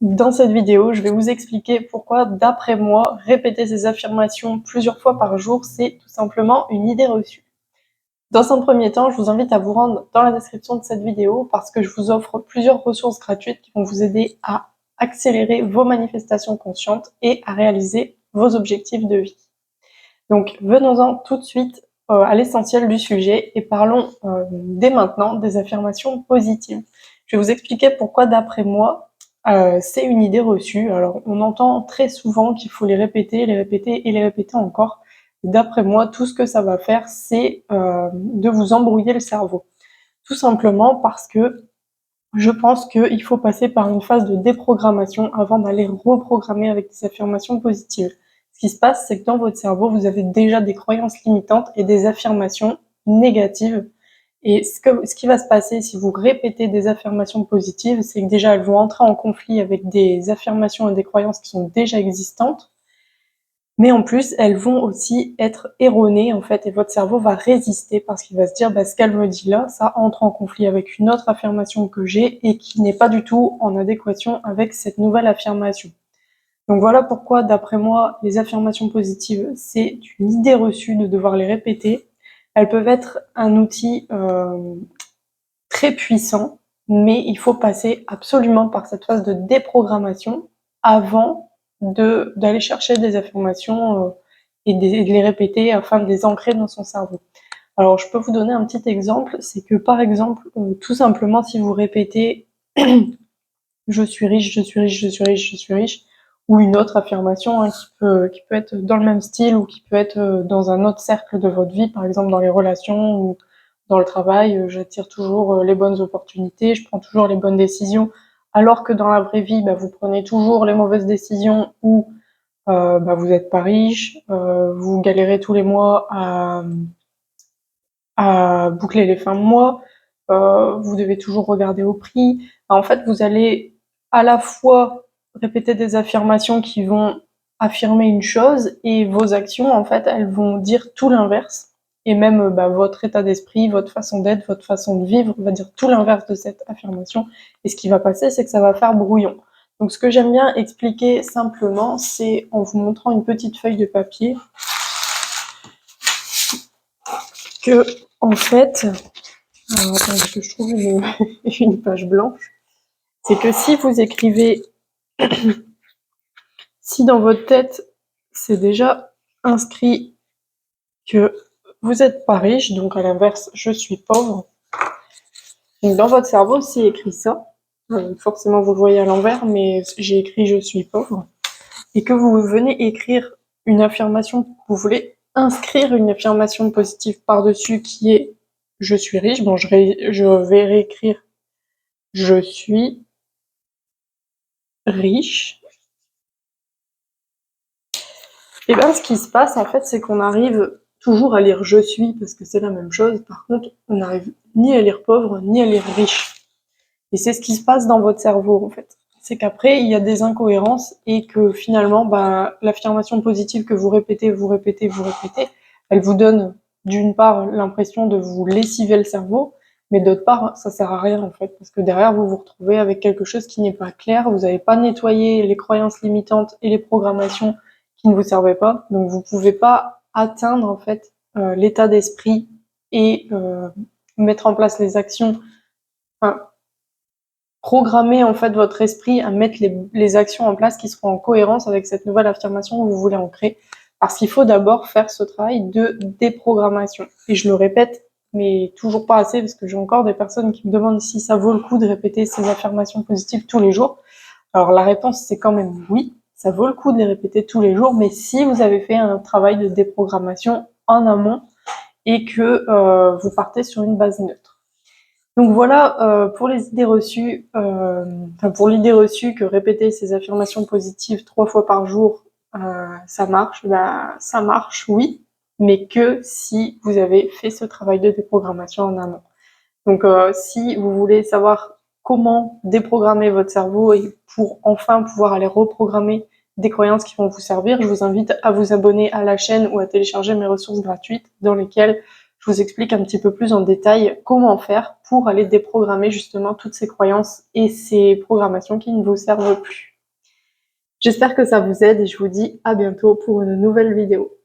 Dans cette vidéo, je vais vous expliquer pourquoi, d'après moi, répéter ces affirmations plusieurs fois par jour, c'est tout simplement une idée reçue. Dans un premier temps, je vous invite à vous rendre dans la description de cette vidéo parce que je vous offre plusieurs ressources gratuites qui vont vous aider à accélérer vos manifestations conscientes et à réaliser vos objectifs de vie. Donc venons-en tout de suite à l'essentiel du sujet et parlons dès maintenant des affirmations positives. Je vais vous expliquer pourquoi, d'après moi, c'est une idée reçue. Alors, on entend très souvent qu'il faut les répéter et les répéter encore. D'après moi, tout ce que ça va faire, c'est de vous embrouiller le cerveau. Tout simplement parce que je pense qu'il faut passer par une phase de déprogrammation avant d'aller reprogrammer avec des affirmations positives. Ce qui se passe, c'est que dans votre cerveau, vous avez déjà des croyances limitantes et des affirmations négatives. Et ce qui va se passer si vous répétez des affirmations positives, c'est que déjà elles vont entrer en conflit avec des affirmations et des croyances qui sont déjà existantes, mais en plus elles vont aussi être erronées en fait, et votre cerveau va résister parce qu'il va se dire ce qu'elle me dit là, ça entre en conflit avec une autre affirmation que j'ai et qui n'est pas du tout en adéquation avec cette nouvelle affirmation. Donc voilà pourquoi, d'après moi, les affirmations positives, c'est une idée reçue de devoir les répéter. Elles peuvent être un outil très puissant, mais il faut passer absolument par cette phase de déprogrammation avant d'aller chercher des affirmations et de les répéter afin de les ancrer dans son cerveau. Alors je peux vous donner un petit exemple, c'est que par exemple, tout simplement si vous répétez je suis riche, je suis riche, je suis riche, je suis riche, ou une autre affirmation qui peut être dans le même style ou qui peut être dans un autre cercle de votre vie, par exemple dans les relations ou dans le travail, j'attire toujours les bonnes opportunités, je prends toujours les bonnes décisions, alors que dans la vraie vie, vous prenez toujours les mauvaises décisions ou vous n'êtes pas riche, vous galérez tous les mois à boucler les fins de mois, vous devez toujours regarder au prix. En fait, vous allez à la fois répéter des affirmations qui vont affirmer une chose et vos actions, en fait, elles vont dire tout l'inverse. Et même votre état d'esprit, votre façon d'être, votre façon de vivre va dire tout l'inverse de cette affirmation. Et ce qui va passer, c'est que ça va faire brouillon. Donc ce que j'aime bien expliquer simplement, c'est en vous montrant une petite feuille de papier que, en fait, alors attendez que je trouve une page blanche, c'est que si vous écrivez, si dans votre tête c'est déjà inscrit que vous n'êtes pas riche, donc à l'inverse je suis pauvre, donc dans votre cerveau c'est écrit ça, forcément vous le voyez à l'envers, mais j'ai écrit je suis pauvre, et que vous venez écrire une affirmation, vous voulez inscrire une affirmation positive par-dessus qui est je suis riche, bon je vais réécrire je suis riche. Et ce qui se passe, en fait, c'est qu'on arrive toujours à lire je suis, parce que c'est la même chose. Par contre, on n'arrive ni à lire pauvre, ni à lire riche. Et c'est ce qui se passe dans votre cerveau, en fait. C'est qu'après, il y a des incohérences et que finalement, l'affirmation positive que vous répétez, elle vous donne d'une part l'impression de vous lessiver le cerveau, mais d'autre part, ça sert à rien, en fait, parce que derrière, vous vous retrouvez avec quelque chose qui n'est pas clair, vous n'avez pas nettoyé les croyances limitantes et les programmations qui ne vous servaient pas, donc vous pouvez pas atteindre, en fait, l'état d'esprit et mettre en place les actions, enfin, programmer en fait votre esprit à mettre les actions en place qui seront en cohérence avec cette nouvelle affirmation que vous voulez ancrer. Parce qu'il faut d'abord faire ce travail de déprogrammation. Et je le répète, mais toujours pas assez, parce que j'ai encore des personnes qui me demandent si ça vaut le coup de répéter ces affirmations positives tous les jours. Alors la réponse c'est quand même oui, ça vaut le coup de les répéter tous les jours, mais si vous avez fait un travail de déprogrammation en amont et que vous partez sur une base neutre. Donc voilà pour les idées reçues, pour l'idée reçue que répéter ces affirmations positives 3 fois par jour, ça marche. Ça marche, oui, mais que si vous avez fait ce travail de déprogrammation en amont. Donc si vous voulez savoir comment déprogrammer votre cerveau et pour enfin pouvoir aller reprogrammer des croyances qui vont vous servir, je vous invite à vous abonner à la chaîne ou à télécharger mes ressources gratuites dans lesquelles je vous explique un petit peu plus en détail comment faire pour aller déprogrammer justement toutes ces croyances et ces programmations qui ne vous servent plus. J'espère que ça vous aide et je vous dis à bientôt pour une nouvelle vidéo.